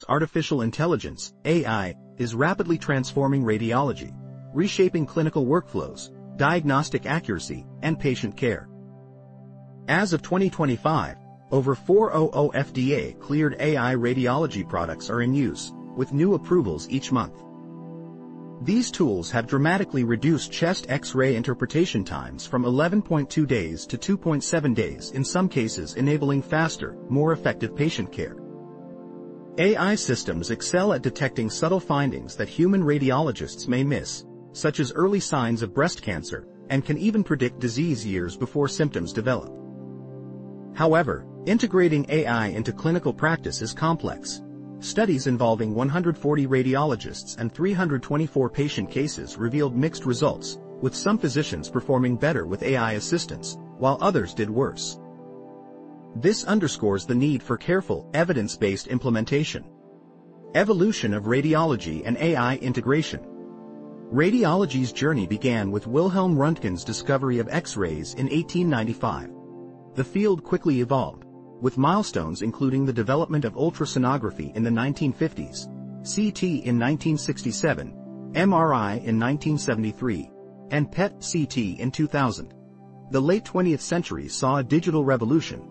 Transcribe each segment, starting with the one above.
artificial intelligence, AI, is rapidly transforming radiology, reshaping clinical workflows, diagnostic accuracy, and patient care. As of 2025, over 400 FDA-cleared AI radiology products are in use, with new approvals each month. These tools have dramatically reduced chest X-ray interpretation times from 11.2 days to 2.7 days, in some cases enabling faster, more effective patient care. AI systems excel at detecting subtle findings that human radiologists may miss, such as early signs of breast cancer, and can even predict disease years before symptoms develop. However, integrating AI into clinical practice is complex. Studies involving 140 radiologists and 324 patient cases revealed mixed results, with some physicians performing better with AI assistance, while others did worse. This underscores the need for careful, evidence-based implementation. Evolution of radiology and AI integration. Radiology's journey began with Wilhelm Röntgen's discovery of X-rays in 1895. The field quickly evolved, with milestones including the development of ultrasonography in the 1950s, CT in 1967, MRI in 1973, and PET-CT in 2000. The late 20th century saw a digital revolution.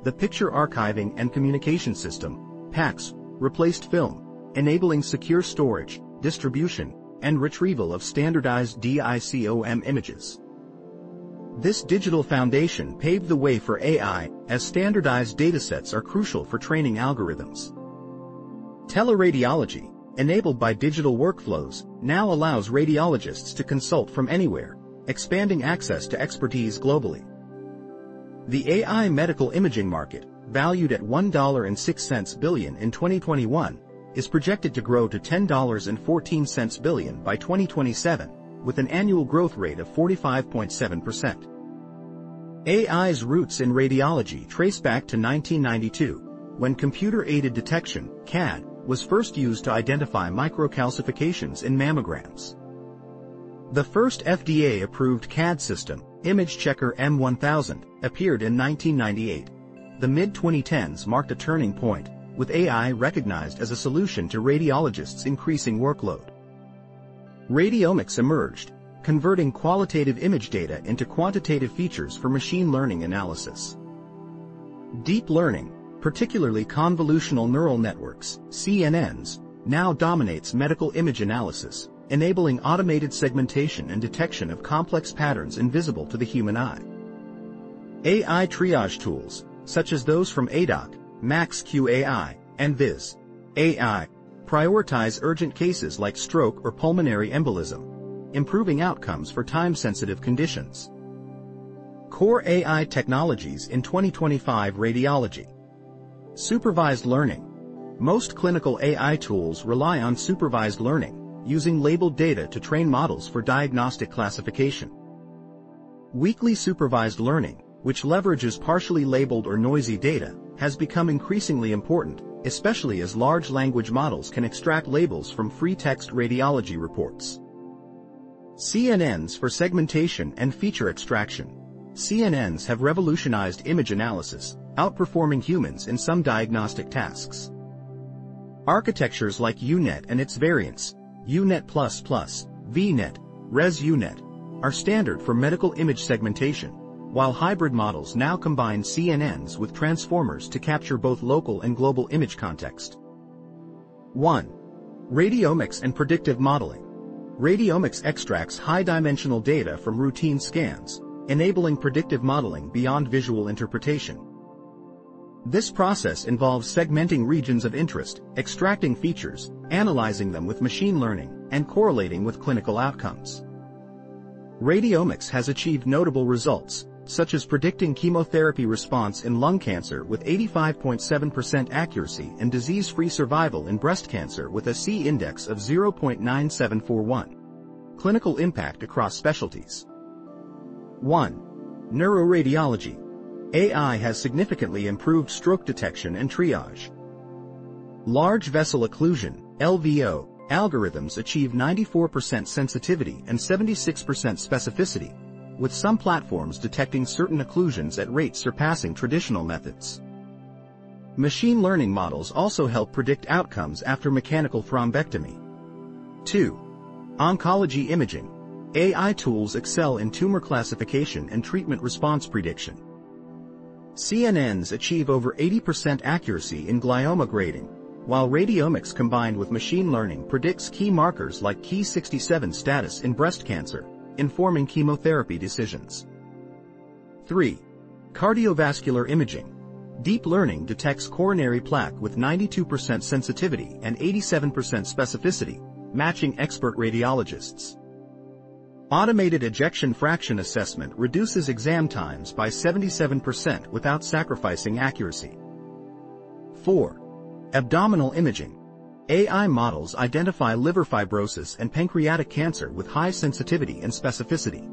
The Picture Archiving and Communication System, PACS, replaced film, enabling secure storage, distribution, and retrieval of standardized DICOM images. This digital foundation paved the way for AI, as standardized datasets are crucial for training algorithms. Teleradiology, enabled by digital workflows, now allows radiologists to consult from anywhere, expanding access to expertise globally. The AI medical imaging market, valued at $1.06 billion in 2021, is projected to grow to $10.14 billion by 2027, with an annual growth rate of 45.7%. AI's roots in radiology trace back to 1992, when computer-aided detection, CAD, was first used to identify microcalcifications in mammograms. The first FDA-approved CAD system, Image Checker M1000, appeared in 1998. The mid-2010s marked a turning point, with AI recognized as a solution to radiologists' increasing workload. Radiomics emerged, converting qualitative image data into quantitative features for machine learning analysis. Deep learning, particularly convolutional neural networks, CNNs, now dominates medical image analysis, enabling automated segmentation and detection of complex patterns invisible to the human eye. AI triage tools, such as those from ADOC, MaxQAI, and Viz. AI, prioritize urgent cases like stroke or pulmonary embolism, improving outcomes for time-sensitive conditions. Core AI technologies in 2025 radiology. Supervised learning. Most clinical AI tools rely on supervised learning, using labeled data to train models for diagnostic classification. Weakly supervised learning, which leverages partially labeled or noisy data, has become increasingly important, especially as large language models can extract labels from free text radiology reports. CNNs for segmentation and feature extraction. CNNs have revolutionized image analysis, outperforming humans in some diagnostic tasks. Architectures like UNet and its variants, UNet++, VNet, ResUNet, are standard for medical image segmentation, while hybrid models now combine CNNs with transformers to capture both local and global image context. 1. Radiomics and predictive modeling. Radiomics extracts high-dimensional data from routine scans, enabling predictive modeling beyond visual interpretation. This process involves segmenting regions of interest, extracting features, analyzing them with machine learning, and correlating with clinical outcomes. Radiomics has achieved notable results, such as predicting chemotherapy response in lung cancer with 85.7% accuracy and disease-free survival in breast cancer with a C-index of 0.9741. Clinical impact across specialties. 1. Neuroradiology. AI has significantly improved stroke detection and triage. Large vessel occlusion, LVO, algorithms achieve 94% sensitivity and 76% specificity, with some platforms detecting certain occlusions at rates surpassing traditional methods. Machine learning models also help predict outcomes after mechanical thrombectomy. 2. Oncology imaging. AI tools excel in tumor classification and treatment response prediction. CNNs achieve over 80% accuracy in glioma grading, while radiomics combined with machine learning predicts key markers like Ki-67 status in breast cancer, informing chemotherapy decisions. 3. Cardiovascular imaging. Deep learning detects coronary plaque with 92% sensitivity and 87% specificity, matching expert radiologists. Automated ejection fraction assessment reduces exam times by 77% without sacrificing accuracy. 4. Abdominal imaging. AI models identify liver fibrosis and pancreatic cancer with high sensitivity and specificity.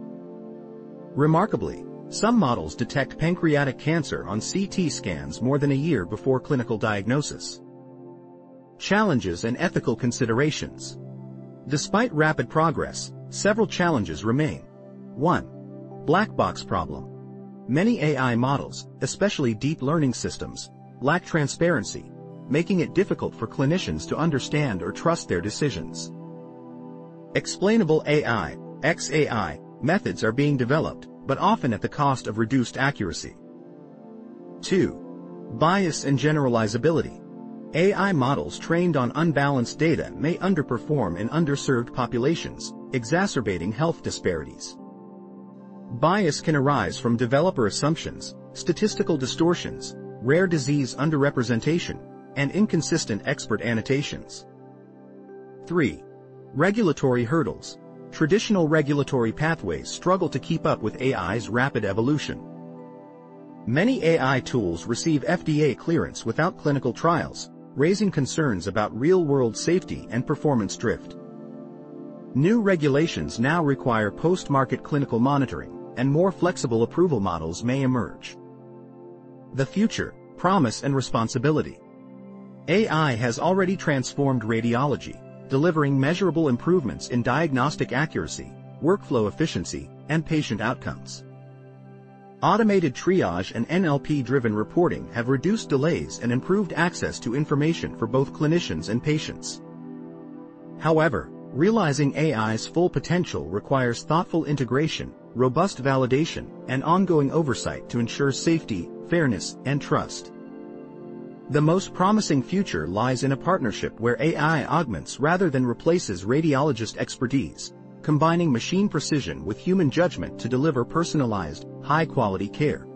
Remarkably, some models detect pancreatic cancer on CT scans more than a year before clinical diagnosis. Challenges and ethical considerations. Despite rapid progress, several challenges remain. 1. Black box problem. Many AI models, especially deep learning systems, lack transparency, making it difficult for clinicians to understand or trust their decisions. Explainable AI, XAI, methods are being developed, but often at the cost of reduced accuracy. 2. Bias and generalizability. AI models trained on unbalanced data may underperform in underserved populations, exacerbating health disparities. Bias can arise from developer assumptions, statistical distortions, rare disease underrepresentation, and inconsistent expert annotations. 3. Regulatory hurdles. Traditional regulatory pathways struggle to keep up with AI's rapid evolution. Many AI tools receive FDA clearance without clinical trials, raising concerns about real-world safety and performance drift. New regulations now require post-market clinical monitoring, and more flexible approval models may emerge. The future, promise and responsibility. AI has already transformed radiology, delivering measurable improvements in diagnostic accuracy, workflow efficiency, and patient outcomes. Automated triage and NLP-driven reporting have reduced delays and improved access to information for both clinicians and patients. However, realizing AI's full potential requires thoughtful integration, robust validation, and ongoing oversight to ensure safety, fairness, and trust. The most promising future lies in a partnership where AI augments rather than replaces radiologist expertise, combining machine precision with human judgment to deliver personalized, high-quality care.